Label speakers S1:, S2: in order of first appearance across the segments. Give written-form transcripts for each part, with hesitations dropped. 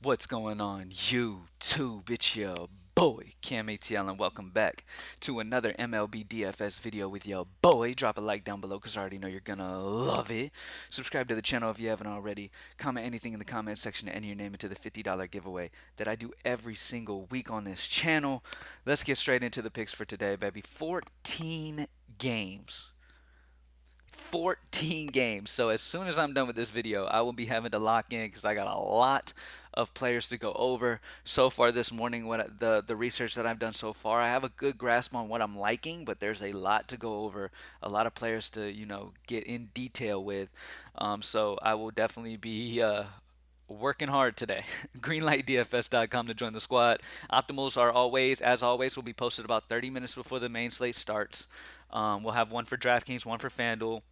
S1: What's going on, YouTube? It's your boy, CamATL, and welcome back to another MLB DFS video with your boy. Drop a like down below because I already know you're gonna love it. Subscribe to the channel if you haven't already. Comment anything in the comment section to enter your name into the $50 giveaway that I do every single week on this channel. Let's get straight into the picks for today, baby. 14 games. 14 games. So as soon as I'm done with this video, I will be having to lock in because I got a lot of players to go over. So far this morning, the research that I've done so far, I have a good grasp on what I'm liking, but there's a lot to go over, a lot of players to get in detail with. So I will definitely be working hard today. GreenlightDFS.com to join the squad. Optimals are always, as always, will be posted about 30 minutes before the main slate starts. We'll have one for DraftKings, one for FanDuel.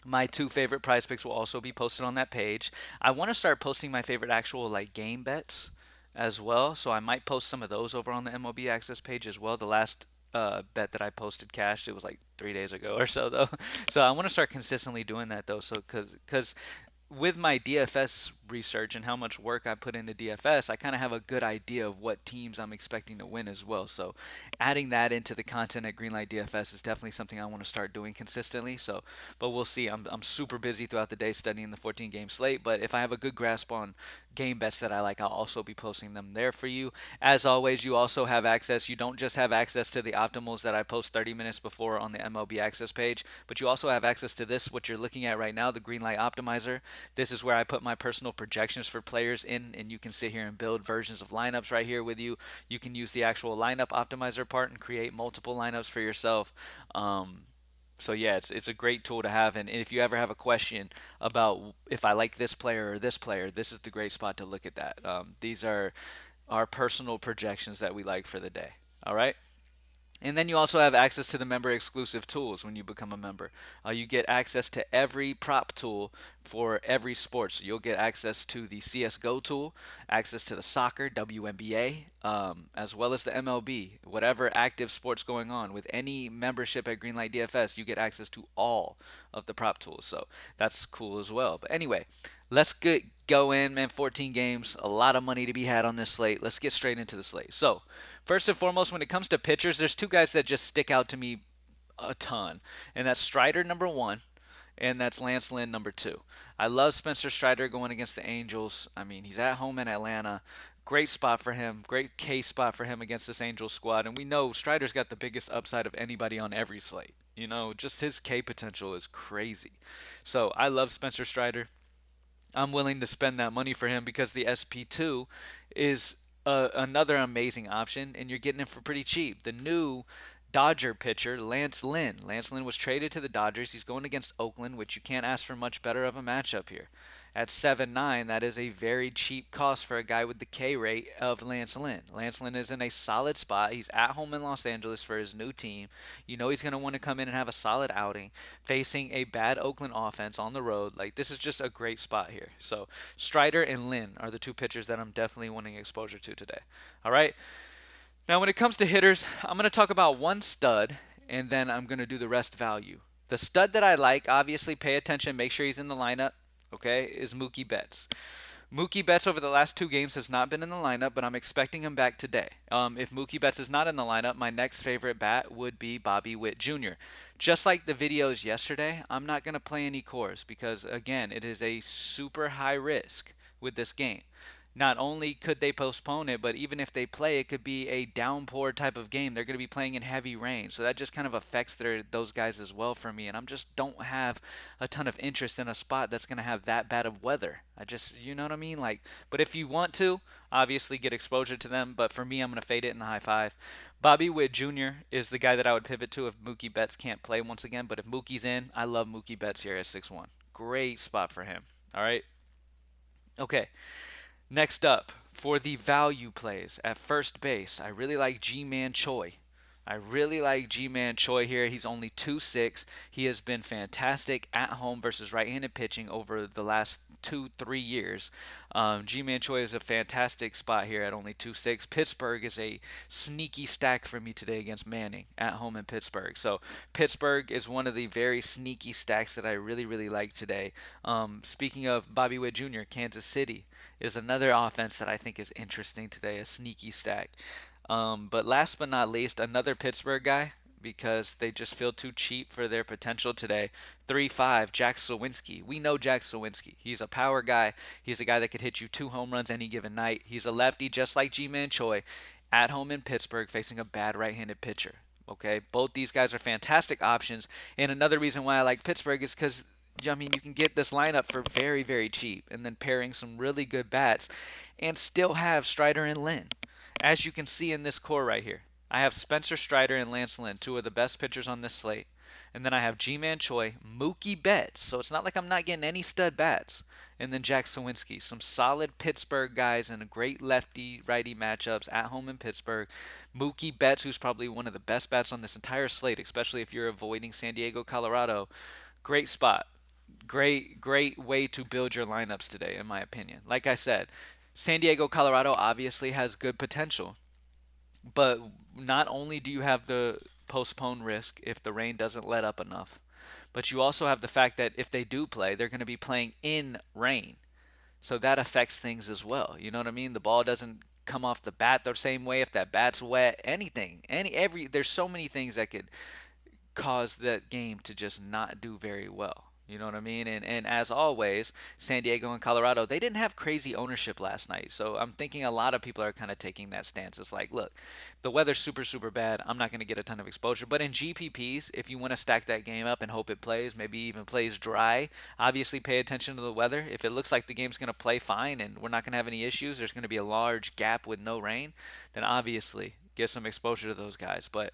S1: My two favorite prize picks will also be posted on that page. I want to start posting my favorite actual like game bets as well, so I might post some of those over on the MLB Access page as well. The last bet that I posted cashed, it was like 3 days ago or so though. So I want to start consistently doing that though, so because with my DFS research and how much work I put into DFS, I kind of have a good idea of what teams I'm expecting to win as well. So, adding that into the content at Greenlight DFS is definitely something I want to start doing consistently. So, but we'll see. I'm super busy throughout the day studying the 14 game slate. But if I have a good grasp on game bets that I like, I'll also be posting them there for you. As always, you also have access. You don't just have access to the optimals that I post 30 minutes before on the MLB Access page, but you also have access to this, what you're looking at right now, the Greenlight Optimizer. This is where I put my personal projections for players in, and you can sit here and build versions of lineups right here with you. You can use the actual lineup optimizer part and create multiple lineups for yourself. So yeah, it's a great tool to have. And if you ever have a question about if I like this player or this player, this is the great spot to look at that. These are our personal projections that we like for the day. All right. And then you also have access to the member exclusive tools when you become a member. You get access to every prop tool for every sport. So you'll get access to the CSGO tool, access to the soccer, WNBA, as well as the MLB. Whatever active sports going on with any membership at Greenlight DFS, you get access to all of the prop tools. So that's cool as well. But anyway, let's go in, man. 14 games, a lot of money to be had on this slate. Let's get straight into the slate. So, first and foremost, when it comes to pitchers, there's two guys that just stick out to me a ton, and that's Strider number one, and that's Lance Lynn number two. I love Spencer Strider going against the Angels. I mean, he's at home in Atlanta. Great spot for him. Great case spot for him against this Angels squad. And we know Strider's got the biggest upside of anybody on every slate. Just his K potential is crazy. So I love Spencer Strider. I'm willing to spend that money for him because the SP2 is another amazing option, and you're getting it for pretty cheap. The new Dodger pitcher, Lance Lynn. Lance Lynn was traded to the Dodgers. He's going against Oakland, which you can't ask for much better of a matchup here. At 7.9, that is a very cheap cost for a guy with the K rate of Lance Lynn. Lance Lynn is in a solid spot. He's at home in Los Angeles for his new team. You know he's going to want to come in and have a solid outing, facing a bad Oakland offense on the road. Like, this is just a great spot here. So, Strider and Lynn are the two pitchers that I'm definitely wanting exposure to today. All right. Now, when it comes to hitters, I'm going to talk about one stud, and then I'm going to do the rest value. The stud that I like, obviously, pay attention, make sure he's in the lineup, okay, is Mookie Betts. Mookie Betts over the last two games has not been in the lineup, but I'm expecting him back today. If Mookie Betts is not in the lineup, my next favorite bat would be Bobby Witt Jr. Just like the videos yesterday, I'm not going to play any cores because, again, it is a super high risk with this game. Not only could they postpone it, but even if they play, it could be a downpour type of game. They're going to be playing in heavy rain, so that just kind of affects those guys as well for me. And I'm just don't have a ton of interest in a spot that's going to have that bad of weather. I just, you know what I mean? Like, but if you want to, obviously get exposure to them. But for me, I'm going to fade it in the high five. Bobby Witt Jr. is the guy that I would pivot to if Mookie Betts can't play once again. But if Mookie's in, I love Mookie Betts here at 6-1. Great spot for him. All right. Okay. Next up, for the value plays at first base, I really like G-Man Choi. I really like G-Man Choi here. He's only 2-6. He has been fantastic at home versus right-handed pitching over the last 2-3 years. G-Man Choi is a fantastic spot here at only 2-6. Pittsburgh is a sneaky stack for me today against Manning at home in Pittsburgh. So Pittsburgh is one of the very sneaky stacks that I really, really like today. Speaking of Bobby Witt Jr., Kansas City is another offense that I think is interesting today, a sneaky stack. But last but not least, another Pittsburgh guy because they just feel too cheap for their potential today. 3-5, Jack Sawinski. We know Jack Sawinski. He's a power guy. He's a guy that could hit you 2 home runs any given night. He's a lefty just like G-Man Choi at home in Pittsburgh facing a bad right-handed pitcher. Okay, both these guys are fantastic options. And another reason why I like Pittsburgh is because I mean, you can get this lineup for very, very cheap, and then pairing some really good bats, and still have Strider and Lynn. As you can see in this core right here, I have Spencer Strider and Lance Lynn, two of the best pitchers on this slate. And then I have G-Man Choi, Mookie Betts. So it's not like I'm not getting any stud bats. And then Jack Sawinski. Some solid Pittsburgh guys and great lefty-righty matchups at home in Pittsburgh. Mookie Betts, who's probably one of the best bats on this entire slate, especially if you're avoiding San Diego, Colorado. Great spot. Great way to build your lineups today, in my opinion. Like I said, San Diego, Colorado obviously has good potential, but not only do you have the postpone risk if the rain doesn't let up enough, but you also have the fact that if they do play, they're going to be playing in rain. So that affects things as well. You know what I mean? The ball doesn't come off the bat the same way if that bat's wet. Anything, there's so many things that could caused that game to just not do very well. You know what I mean? And as always, San Diego and Colorado, they didn't have crazy ownership last night. So I'm thinking a lot of people are kind of taking that stance. It's like, look, the weather's super, super bad. I'm not going to get a ton of exposure. But in GPPs, if you want to stack that game up and hope it plays, maybe even plays dry, obviously pay attention to the weather. If it looks like the game's going to play fine and we're not going to have any issues, there's going to be a large gap with no rain, then obviously get some exposure to those guys. But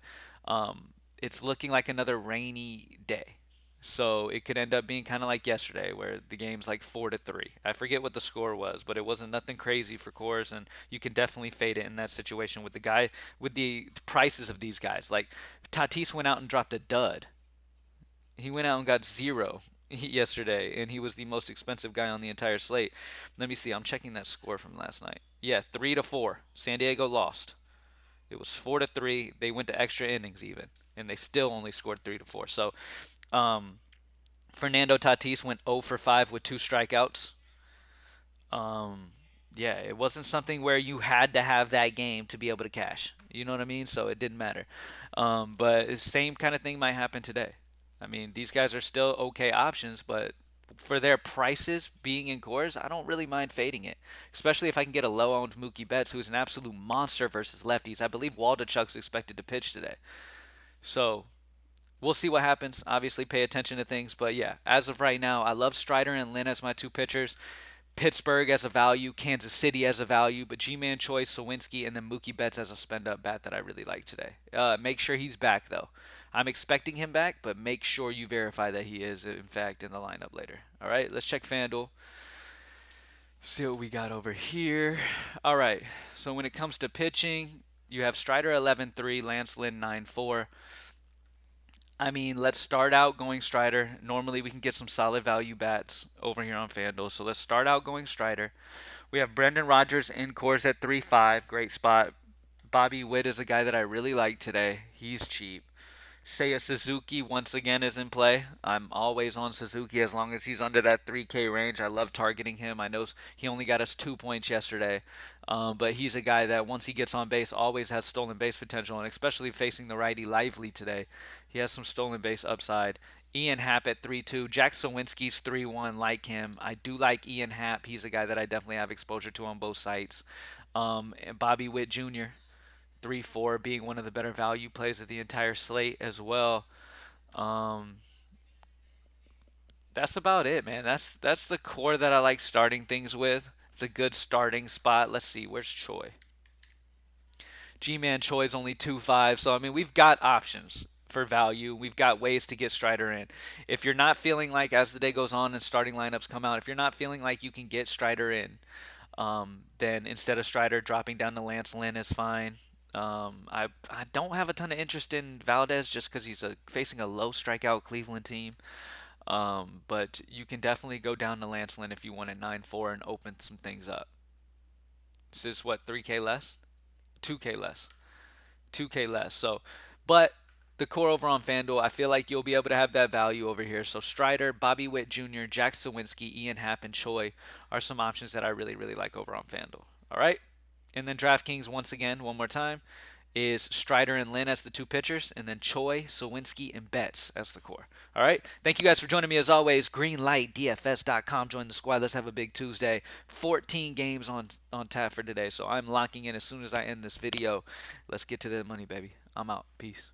S1: it's looking like another rainy day. So it could end up being kind of like yesterday, where the game's like 4-3. I forget what the score was, but it wasn't nothing crazy for Coors, and you can definitely fade it in that situation with the guy with the prices of these guys. Like Tatis went out and dropped a dud. He went out and got zero yesterday, and he was the most expensive guy on the entire slate. Let me see. I'm checking that score from last night. Yeah, 3-4. San Diego lost. It was 4-3. They went to extra innings even, and they still only scored 3-4. So, um, Fernando Tatis went 0 for 5 with two strikeouts. Um, yeah, it wasn't something where you had to have that game to be able to cash. You know what I mean? So it didn't matter. But the same kind of thing might happen today. I mean, these guys are still okay options, but for their prices being in cores, I don't really mind fading it. Especially if I can get a low-owned Mookie Betts, who's an absolute monster versus lefties. I believe Waldichuk's expected to pitch today. So we'll see what happens. Obviously, pay attention to things. But yeah, as of right now, I love Strider and Lynn as my two pitchers. Pittsburgh as a value, Kansas City as a value, but G-Man Choi, Sawinski, and then Mookie Betts as a spend-up bat that I really like today. Make sure he's back, though. I'm expecting him back, but make sure you verify that he is, in fact, in the lineup later. All right, let's check FanDuel. See what we got over here. All right, so when it comes to pitching, you have Strider 11-3, Lance Lynn 9-4. I mean, let's start out going Strider. Normally, we can get some solid value bats over here on FanDuel. So let's start out going Strider. We have Brendan Rodgers in course at 3-5. Great spot. Bobby Witt is a guy that I really like today. He's cheap. Seiya Suzuki once again is in play. I'm always on Suzuki as long as he's under that 3K range. I love targeting him. I know he only got us 2 points yesterday, but he's a guy that once he gets on base always has stolen base potential, and especially facing the righty Lively today, he has some stolen base upside. Ian Happ at 3-2. Jack Sawinski's 3-1. Like him. I do like Ian Happ. He's a guy that I definitely have exposure to on both sites. And Bobby Witt Jr. 3-4 being one of the better value plays of the entire slate as well. Um, that's about it, man. That's the core that I like starting things with. It's a good starting spot. Let's see, where's Choi? G-Man Choi is only 2-5, so I mean we've got options for value. We've got ways to get Strider in. If you're not feeling like as the day goes on and starting lineups come out, if you're not feeling like you can get Strider in, then instead of Strider dropping down to Lance Lynn is fine. I don't have a ton of interest in Valdez just because he's facing a low strikeout Cleveland team. But you can definitely go down to Lance Lynn if you want a 9-4 and open some things up. This is what, 3K less? 2K less. 2K less. So, but the core over on FanDuel, I feel like you'll be able to have that value over here. So Strider, Bobby Witt Jr., Jack Sawinski, Ian Happ, and Choi are some options that I really, really like over on FanDuel. All right? And then DraftKings, once again, one more time, is Strider and Lynn as the two pitchers, and then Choi, Sawinski, and Betts as the core. All right? Thank you guys for joining me as always. GreenLightDFS.com. Join the squad. Let's have a big Tuesday. 14 games on tap for today. So I'm locking in as soon as I end this video. Let's get to the money, baby. I'm out. Peace.